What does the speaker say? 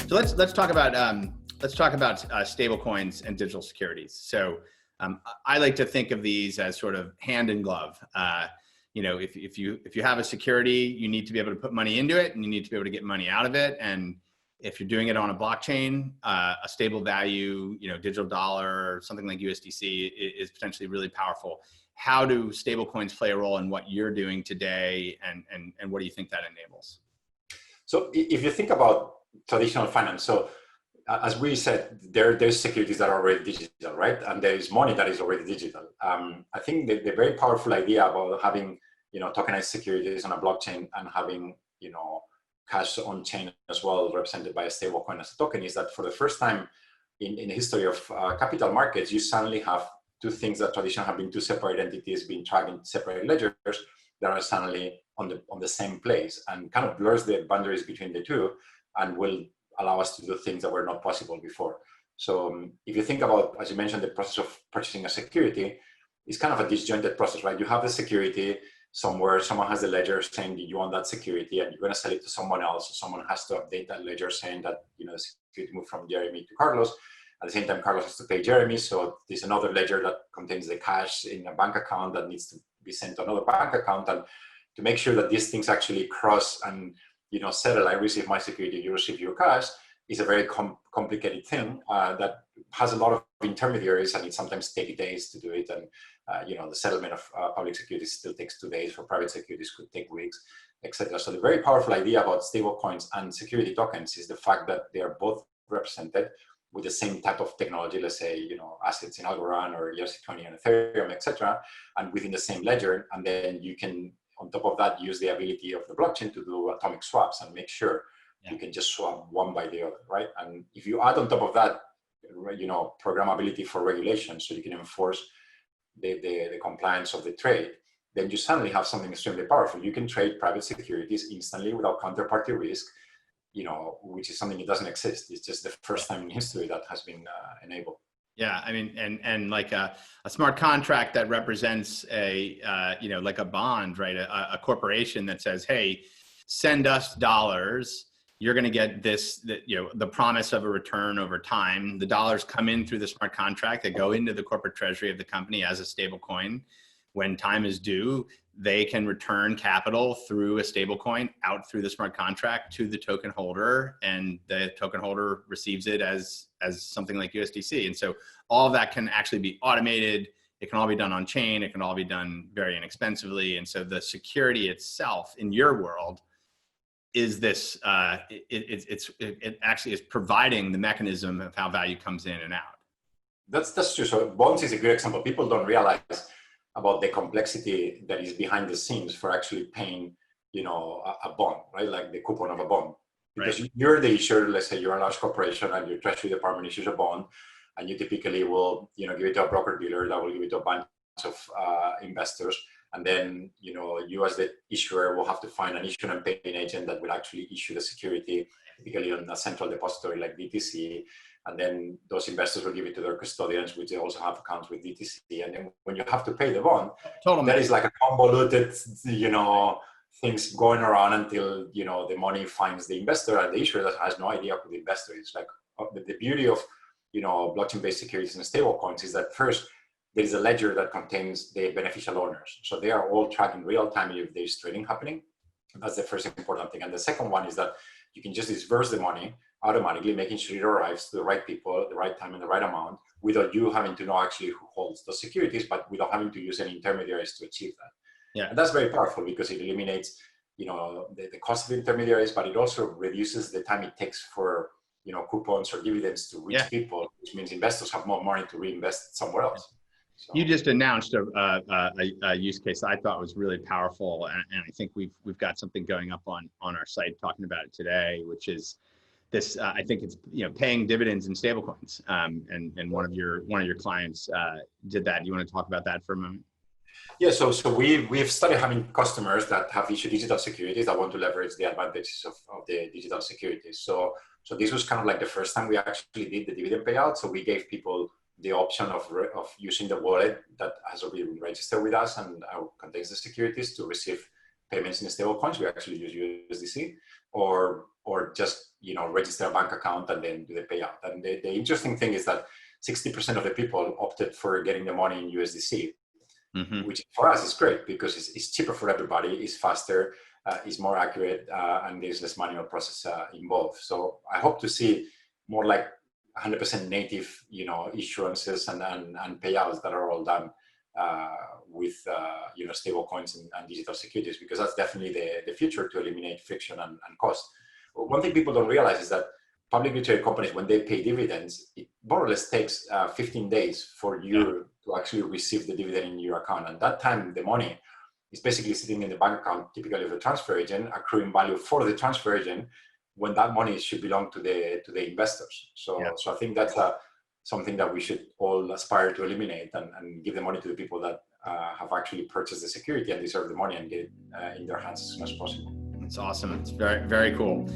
So let's talk about stable coins and digital securities. So I like to think of these as sort of hand in glove. If you have a security, you need to be able to put money into it, and you need to be able to get money out of it. And if you're doing it on a blockchain, a stable value, digital dollar or something like USDC is potentially really powerful. How do stable coins play a role in what you're doing today, and what do you think that enables? So if you think about traditional finance, so as we said, there's securities that are already digital, right? And there is money that is already digital. I think the very powerful idea about having, tokenized securities on a blockchain and having, cash on chain as well, represented by a stable coin as a token, is that for the first time in the history of capital markets, you suddenly have two things that traditionally have been two separate entities being tracked in separate ledgers that are suddenly on the same place, and kind of blurs the boundaries between the two and will allow us to do things that were not possible before. So if you think about, as you mentioned, the process of purchasing a security, it's kind of a disjointed process, right? You have the security somewhere, someone has the ledger saying that you want that security, and you're going to sell it to someone else. So someone has to update that ledger saying that, the security moved from Jeremy to Carlos. At the same time, Carlos has to pay Jeremy. So there's another ledger that contains the cash in a bank account that needs to be sent to another bank account. And to make sure that these things actually cross and, settle, I receive my security, you receive your cash, is a very complicated thing that has a lot of intermediaries, and it sometimes takes days to do it. And, the settlement of public securities still takes 2 days. For private securities could take weeks, etc. So the very powerful idea about stable coins and security tokens is the fact that they are both represented with the same type of technology, let's say, assets in Algorand or ERC20 and Ethereum, etc., and within the same ledger. And then you can, on top of that, use the ability of the blockchain to do atomic swaps and make sure you can just swap one by the other, right? And if you add on top of that, programmability for regulation, so you can enforce the compliance of the trade, then you suddenly have something extremely powerful. You can trade private securities instantly without counterparty risk, which is something that doesn't exist. It's just the first time in history that has been enabled. Yeah, I mean, and like a smart contract that represents like a bond, right? A corporation that says, hey, send us dollars. You're going to get this, the promise of a return over time. The dollars come in through the smart contract. They go into the corporate treasury of the company as a stable coin. When time is due, they can return capital through a stable coin out through the smart contract to the token holder, and the token holder receives it as something like USDC. And so all of that can actually be automated. It can all be done on chain. It can all be done very inexpensively. And so the security itself in your world is this, it actually is providing the mechanism of how value comes in and out. That's true. So bonds is a good example. People don't realize about the complexity that is behind the scenes for actually paying, a bond, right? Like the coupon of a bond. Because you're the issuer, let's say you're a large corporation and your treasury department issues a bond, and you typically will, give it to a broker dealer that will give it to a bunch of investors. And then, you as the issuer will have to find an issue and paying agent that will actually issue the security, typically on a central depository like DTC. And then those investors will give it to their custodians, which they also have accounts with DTC. And then when you have to pay the bond, that is like a convoluted, things going around until, the money finds the investor, and the issuer that has no idea who the investor is. Like the beauty of, blockchain-based securities and stable coins is that first, there is a ledger that contains the beneficial owners. So they are all tracked in real time if there's trading happening. That's the first important thing. And the second one is that you can just disperse the money automatically, making sure it arrives to the right people at the right time and the right amount, without you having to know actually who holds those securities, but without having to use any intermediaries to achieve that. Yeah. And that's very powerful because it eliminates, the cost of intermediaries, but it also reduces the time it takes for, coupons or dividends to reach people, which means investors have more money to reinvest somewhere else. So. You just announced a use case I thought was really powerful, and I think we've got something going up on our site talking about it today, which is this. I think it's paying dividends in stablecoins, and one of your clients did that. Do you want to talk about that for a moment? Yeah, so we've started having customers that have issued digital securities that want to leverage the advantages of the digital securities. So this was kind of like the first time we actually did the dividend payout. So we gave people the option of using the wallet that has already been registered with us and contains the securities to receive payments in stable coins. We actually use USDC, or or just, register a bank account and then do the payout. And the interesting thing is that 60% of the people opted for getting the money in USDC, which for us is great because it's cheaper for everybody, it's faster, it's more accurate, and there's less manual process involved. So I hope to see more like 100% native, issuances and payouts that are all done with stable coins and digital securities, because that's definitely the future to eliminate friction and cost. One thing people don't realize is that publicly traded companies, when they pay dividends, it more or less takes 15 days for you to actually receive the dividend in your account. And that time, the money is basically sitting in the bank account, typically of the transfer agent, accruing value for the transfer agent, when that money should belong to the investors. So I think that's something that we should all aspire to eliminate and give the money to the people that have actually purchased the security and deserve the money and get it in their hands as soon as possible. It's awesome. It's very, very cool.